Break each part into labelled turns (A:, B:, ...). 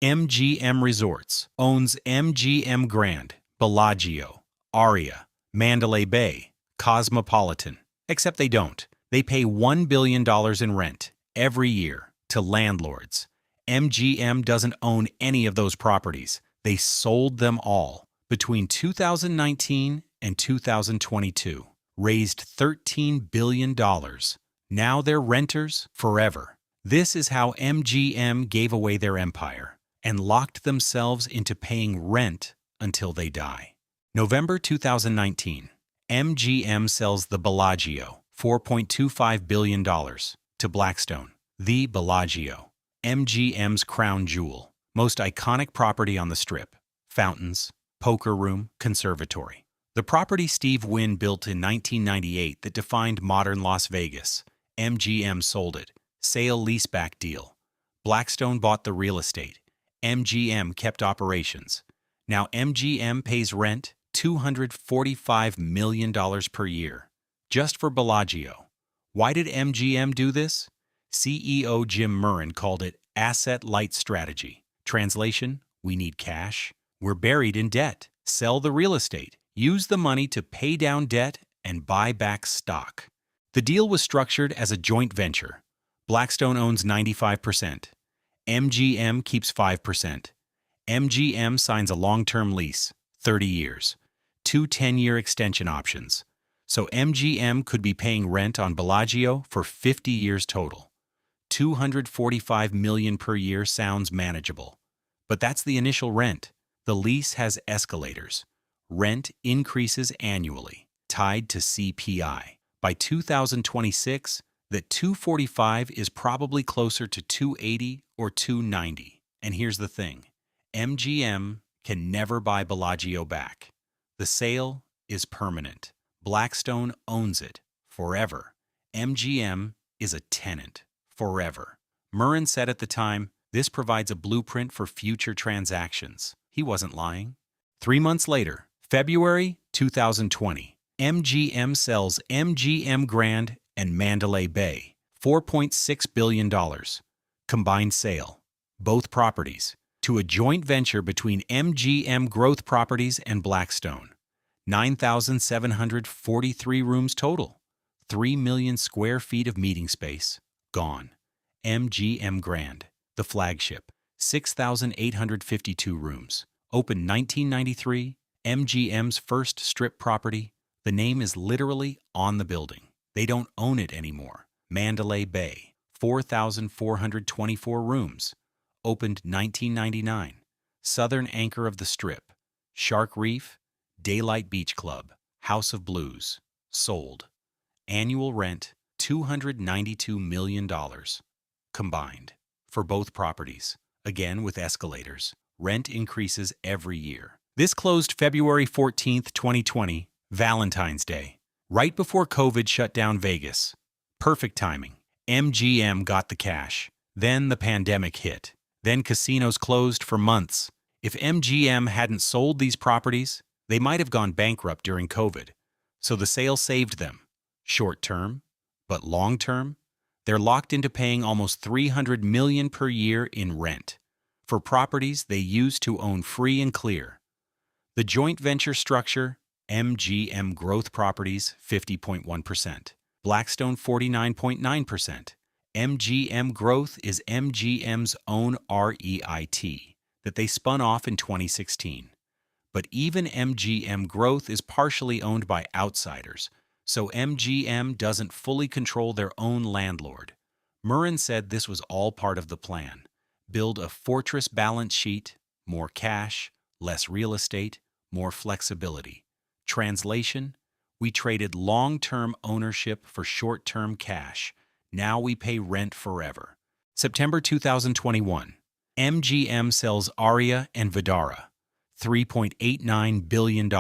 A: MGM Resorts owns MGM Grand, Bellagio, ARIA, Mandalay Bay, Cosmopolitan. Except they don't. They pay $1 billion in rent every year to landlords. MGM doesn't own any of those properties. They sold them all between 2019 and 2022. Raised $13 billion. Now they're renters forever. This is how MGM gave away their empire and locked themselves into paying rent until they die. November 2019, MGM sells the Bellagio, $4.25 billion, to Blackstone. The Bellagio, MGM's crown jewel, most iconic property on the Strip. Fountains, poker room, conservatory. The property Steve Wynn built in 1998 that defined modern Las Vegas. MGM sold it. Sale-leaseback deal. Blackstone bought the real estate. MGM kept operations. Now MGM pays rent $245 million per year, just for Bellagio. Why did MGM do this? CEO Jim Murren called it asset-light strategy. Translation, we need cash. We're buried in debt. Sell the real estate. Use the money to pay down debt and buy back stock. The deal was structured as a joint venture. Blackstone owns 95%. MGM keeps 5%. MGM signs a long-term lease, 30 years, 2 10-year extension options. So MGM could be paying rent on Bellagio for 50 years total. $245 million per year sounds manageable. But that's the initial rent. The lease has escalators. Rent increases annually, tied to CPI. By 2026, that 245 is probably closer to 280 or 290. And here's the thing. MGM can never buy Bellagio back. The sale is permanent. Blackstone owns it forever. MGM is a tenant forever. Murren said at the time, this provides a blueprint for future transactions. He wasn't lying. 3 months later, February 2020, MGM sells MGM Grand and Mandalay Bay, $4.6 billion. Combined sale, both properties, to a joint venture between MGM Growth Properties and Blackstone. 9,743 rooms total. 3 million square feet of meeting space, gone. MGM Grand, the flagship, 6,852 rooms. Opened 1993, MGM's first Strip property. The name is literally on the building. They don't own it anymore. Mandalay Bay, 4,424 rooms. Opened 1999. Southern anchor of the Strip. Shark Reef, Daylight Beach Club, House of Blues. Sold. Annual rent, $292 million. Combined. For both properties. Again with escalators. Rent increases every year. This closed February 14, 2020, Valentine's Day. Right before COVID shut down Vegas. Perfect timing. MGM got the cash. Then the pandemic hit. Then casinos closed for months. If MGM hadn't sold these properties, they might have gone bankrupt during COVID. So the sale saved them. Short term, but long term, they're locked into paying almost $300 million per year in rent for properties they used to own free and clear. The joint venture structure, MGM Growth Properties, 50.1%. Blackstone, 49.9%. MGM Growth is MGM's own REIT that they spun off in 2016. But even MGM Growth is partially owned by outsiders, so MGM doesn't fully control their own landlord. Murren said this was all part of the plan. Build a fortress balance sheet, more cash, less real estate, more flexibility. Translation, we traded long-term ownership for short-term cash. Now we pay rent forever. September 2021, MGM sells ARIA and VDARA, $3.89 billion.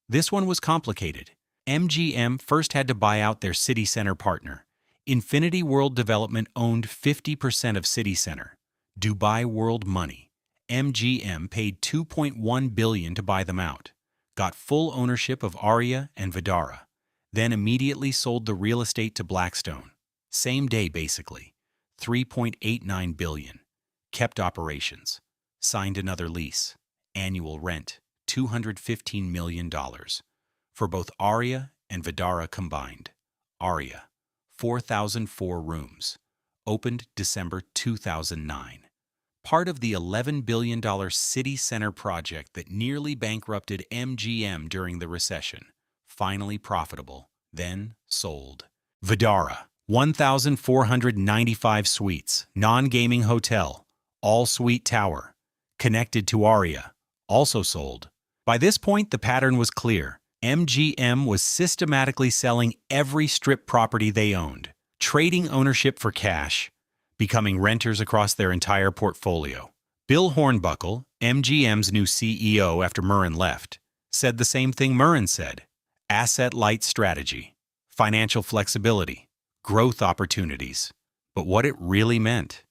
A: This one was complicated. MGM first had to buy out their City Center partner. Infinity World Development owned 50% of City Center. Dubai World Money. MGM paid $2.1 billion to buy them out. Got full ownership of ARIA and VDARA, then immediately sold the real estate to Blackstone. Same day, basically. $3.89 billion. Kept operations. signed another lease. Annual rent, $215 million. For both ARIA and VDARA combined. ARIA, 4,004 rooms. Opened December 2009. Part of the $11 billion city center project that nearly bankrupted MGM during the recession. Finally profitable, then sold. VDARA, 1,495 suites, non-gaming hotel, all-suite tower, connected to ARIA, also sold. By this point, the pattern was clear. MGM was systematically selling every strip property they owned, trading ownership for cash, becoming renters across their entire portfolio. Bill Hornbuckle, MGM's new CEO after Murren left, said the same thing Murren said. Asset-light strategy, financial flexibility, growth opportunities. But what it really meant,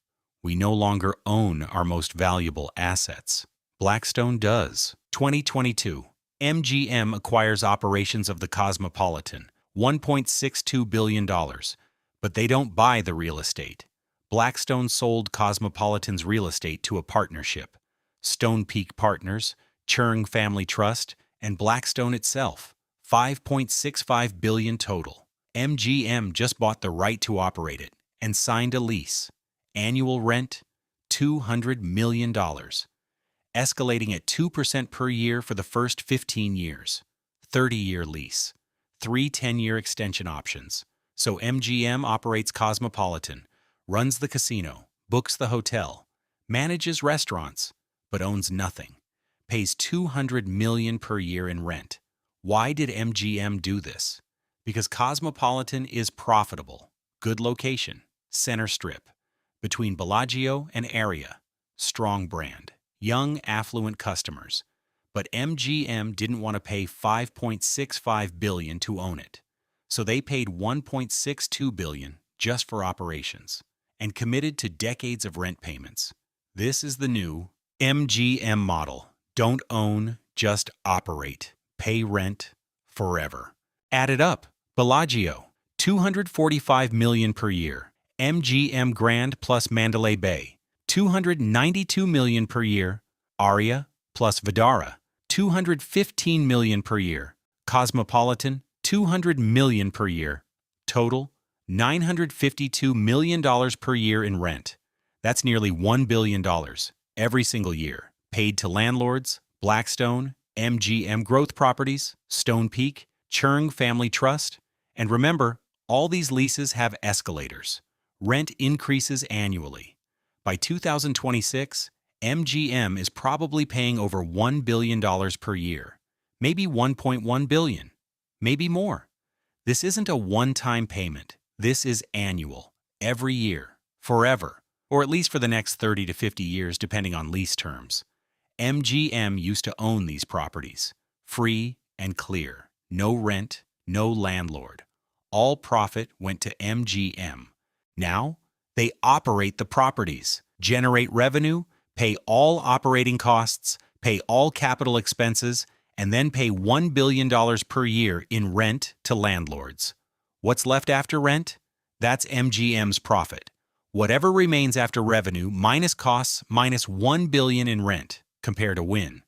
A: we no longer own our most valuable assets. Blackstone does. 2022, MGM acquires operations of the Cosmopolitan, $1.62 billion, but they don't buy the real estate. Blackstone sold Cosmopolitan's real estate to a partnership. Stone Peak Partners, Churn Family Trust, and Blackstone itself. $5.65 billion total. MGM just bought the right to operate it and signed a lease. Annual rent, $200 million. Escalating at 2% per year for the first 15 years. 30-year lease. 3 10-year extension options. So MGM operates Cosmopolitan, runs the casino, books the hotel, manages restaurants, but owns nothing. Pays $200 million per year in rent. Why did MGM do this? Because Cosmopolitan is profitable, good location, center strip, between Bellagio and ARIA, strong brand, young, affluent customers. But MGM didn't want to pay $5.65 billion to own it. So they paid $1.62 billion just for operations and committed to decades of rent payments. This is the new MGM model. Don't own, just operate. Pay rent forever. Add it up. Bellagio, $245 million per year. MGM Grand plus Mandalay Bay, $292 million per year. ARIA plus VDARA, $215 million per year. Cosmopolitan, $200 million per year. Total, $952 million per year in rent. That's nearly $1 billion every single year, paid to landlords, Blackstone, MGM Growth Properties, Stone Peak, Churn Family Trust. And remember, all these leases have escalators. Rent increases annually. By 2026, MGM is probably paying over $1 billion per year, maybe $1.1 billion, maybe more. This isn't a one-time payment. This is annual, every year, forever, or at least for the next 30 to 50 years depending on lease terms. MGM used to own these properties, free and clear, no rent, no landlord. All profit went to MGM. Now, they operate the properties, generate revenue, pay all operating costs, pay all capital expenses, and then pay $1 billion per year in rent to landlords. What's left after rent? That's MGM's profit. Whatever remains after revenue minus costs minus $1 billion in rent, compared to Wynn.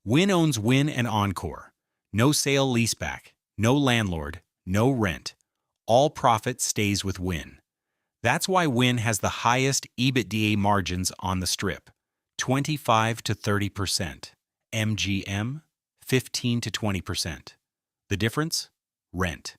A: Wynn owns Wynn and Encore. No sale leaseback, no landlord, no rent. All profit stays with Wynn. That's why Wynn has the highest EBITDA margins on the strip, 25 to 30%. MGM, 15 to 20%. The difference? Rent.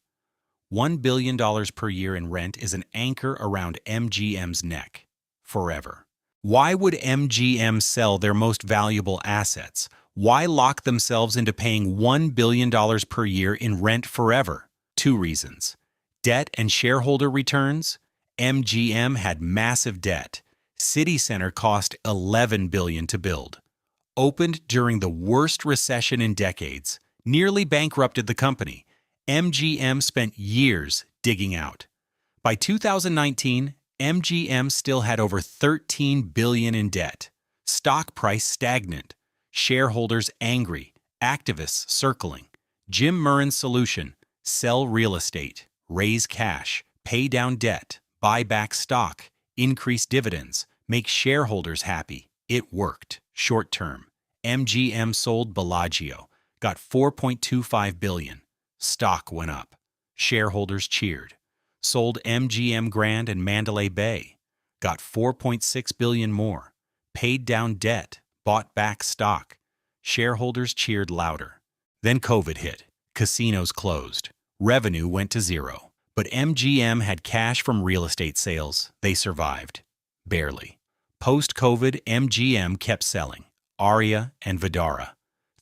A: $1 billion per year in rent is an anchor around MGM's neck, forever. Why would MGM sell their most valuable assets? Why lock themselves into paying $1 billion per year in rent forever? 2 reasons. Debt and shareholder returns. MGM had massive debt. City Center cost $11 billion to build. Opened during the worst recession in decades, nearly bankrupted the company. MGM spent years digging out. By 2019, MGM still had over $13 billion in debt. Stock price stagnant. Shareholders angry. Activists circling. Jim Murren's solution: sell real estate, raise cash, pay down debt, buy back stock, increase dividends, make shareholders happy. It worked. Short term. MGM sold Bellagio, got $4.25 billion. Stock went up. Shareholders cheered. Sold MGM Grand and Mandalay Bay, got $4.6 billion more. Paid down debt, bought back stock. Shareholders cheered louder. Then COVID hit. Casinos closed. Revenue went to zero. But MGM had cash from real estate sales. They survived. Barely. Post-COVID, MGM kept selling. ARIA and VDARA.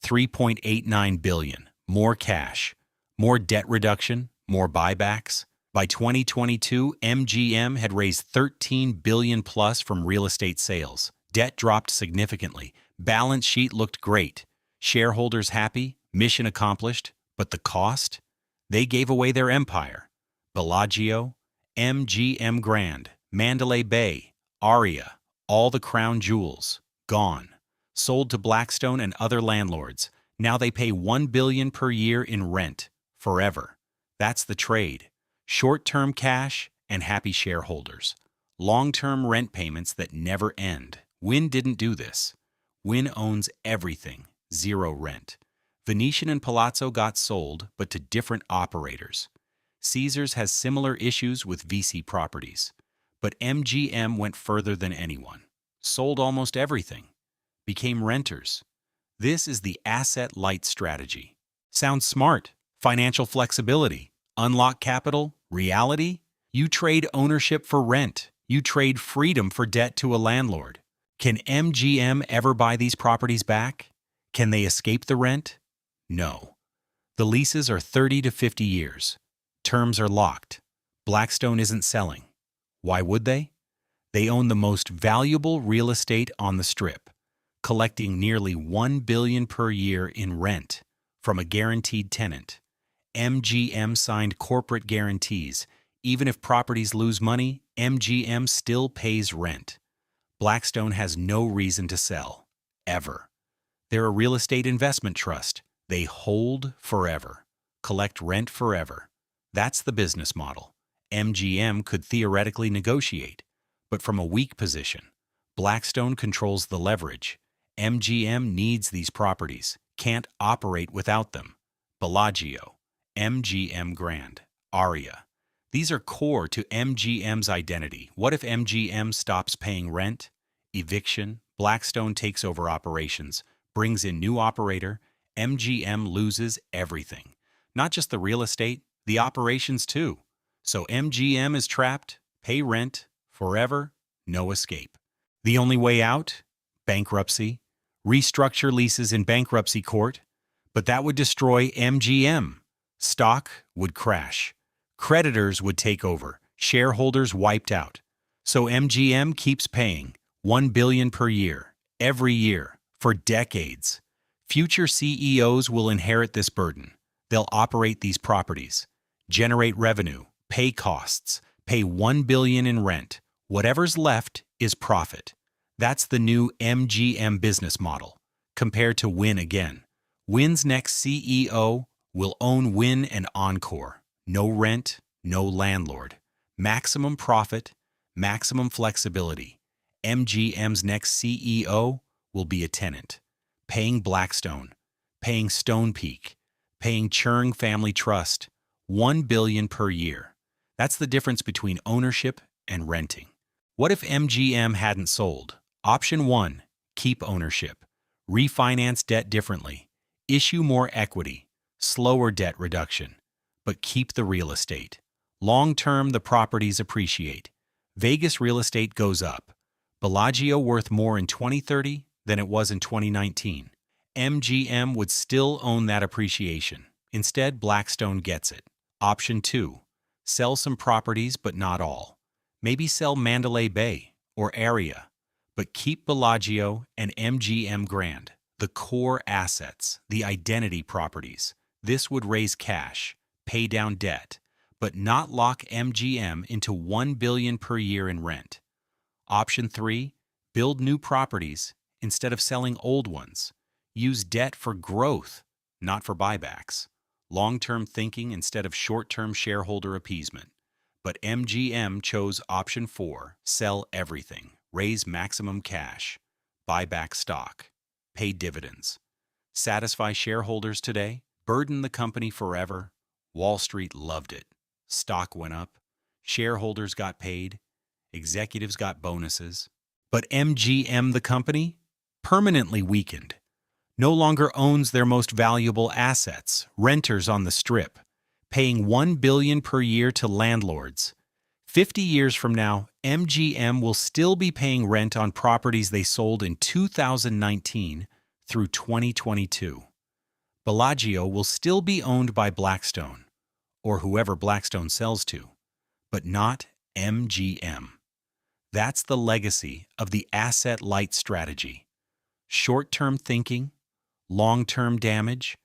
A: $3.89 billion. More cash. More debt reduction. More buybacks. By 2022, MGM had raised $13 billion plus from real estate sales. Debt dropped significantly. Balance sheet looked great. Shareholders happy. Mission accomplished. But the cost? They gave away their empire. Bellagio, MGM Grand, Mandalay Bay, ARIA, all the crown jewels, gone. Sold to Blackstone and other landlords. Now they pay $1 billion per year in rent. Forever. That's the trade. Short-term cash and happy shareholders. Long-term rent payments that never end. Wynn didn't do this. Wynn owns everything. Zero rent. Venetian and Palazzo got sold, but to different operators. Caesars has similar issues with VC properties. But MGM went further than anyone. Sold almost everything. Became renters. This is the asset-light strategy. Sounds smart. Financial flexibility. Unlock capital. Reality? You trade ownership for rent. You trade freedom for debt to a landlord. Can MGM ever buy these properties back? Can they escape the rent? No. The leases are 30 to 50 years. Terms are locked. Blackstone isn't selling. Why would they? They own the most valuable real estate on the Strip, collecting nearly $1 billion per year in rent from a guaranteed tenant. MGM signed corporate guarantees. Even if properties lose money, MGM still pays rent. Blackstone has no reason to sell, ever. They're a real estate investment trust. They hold forever, collect rent forever. That's the business model. MGM could theoretically negotiate, but from a weak position. Blackstone controls the leverage. MGM needs these properties, can't operate without them. Bellagio, MGM Grand, ARIA. These are core to MGM's identity. What if MGM stops paying rent? Eviction, Blackstone takes over operations, brings in new operator, MGM loses everything. Not just the real estate, the operations too. So MGM is trapped, pay rent, forever, no escape. The only way out? Bankruptcy. Restructure leases in bankruptcy court. But that would destroy MGM. Stock would crash. Creditors would take over. Shareholders wiped out. So MGM keeps paying $1 billion per year, every year, for decades. Future CEOs will inherit this burden. They'll operate these properties, generate revenue, pay costs, pay $1 billion in rent. Whatever's left is profit. That's the new MGM business model. Compared to Wynn again. Wynn's next CEO will own Wynn and Encore. No rent, no landlord. Maximum profit, maximum flexibility. MGM's next CEO will be a tenant. Paying Blackstone, paying Stonepeak, paying Churn Family Trust, $1 billion per year. That's the difference between ownership and renting. What if MGM hadn't sold? Option 1, keep ownership. Refinance debt differently. Issue more equity. Slower debt reduction. But keep the real estate. Long-term, the properties appreciate. Vegas real estate goes up. Bellagio worth more in 2030 than it was in 2019. MGM would still own that appreciation. Instead, Blackstone gets it. Option 2, sell some properties but not all. Maybe sell Mandalay Bay or ARIA, but keep Bellagio and MGM Grand, the core assets, the identity properties. This would raise cash, pay down debt, but not lock MGM into $1 billion per year in rent. Option 3, build new properties instead of selling old ones. Use debt for growth, not for buybacks. Long-term thinking instead of short-term shareholder appeasement. But MGM chose option 4, sell everything, raise maximum cash. buy back stock, pay dividends, satisfy shareholders today, burden the company forever. Wall Street loved it. Stock went up, shareholders got paid, executives got bonuses. But MGM, the company, permanently weakened, no longer owns their most valuable assets, renters on the Strip, paying $1 billion per year to landlords. 50 years from now, MGM will still be paying rent on properties they sold in 2019 through 2022. Bellagio will still be owned by Blackstone, or whoever Blackstone sells to, but not MGM. That's the legacy of the asset-light strategy. Short-term thinking, long-term damage.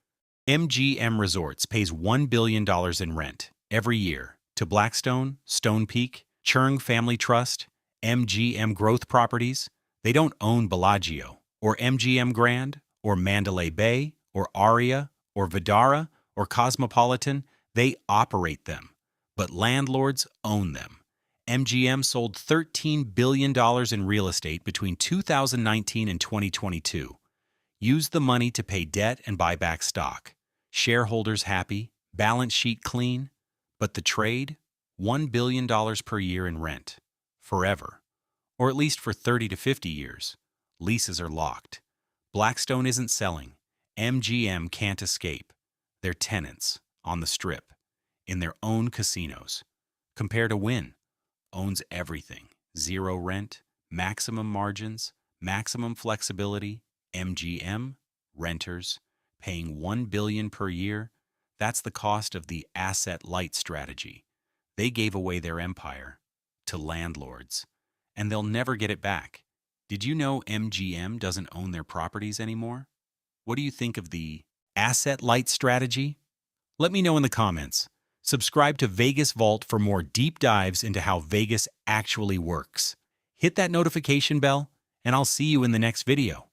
A: MGM Resorts pays $1 billion in rent every year to Blackstone, Stone Peak, Chung Family Trust, MGM Growth Properties. They don't own Bellagio, or MGM Grand, or Mandalay Bay, or ARIA, or VDARA, or Cosmopolitan. They operate them, but landlords own them. MGM sold $13 billion in real estate between 2019 and 2022. Use the money to pay debt and buy back stock. Shareholders happy, balance sheet clean. But the trade? $1 billion per year in rent. Forever. Or at least for 30 to 50 years. Leases are locked. Blackstone isn't selling. MGM can't escape. They're tenants, on the Strip, in their own casinos. Compare to Wynn. Owns everything. Zero rent, maximum margins, maximum flexibility. MGM, renters, paying $1 billion per year. That's the cost of the asset-light strategy. They gave away their empire to landlords, and they'll never get it back. Did you know MGM doesn't own their properties anymore? What do you think of the asset-light strategy? Let me know in the comments. Subscribe to Vegas Vault for more deep dives into how Vegas actually works. Hit that notification bell, and I'll see you in the next video.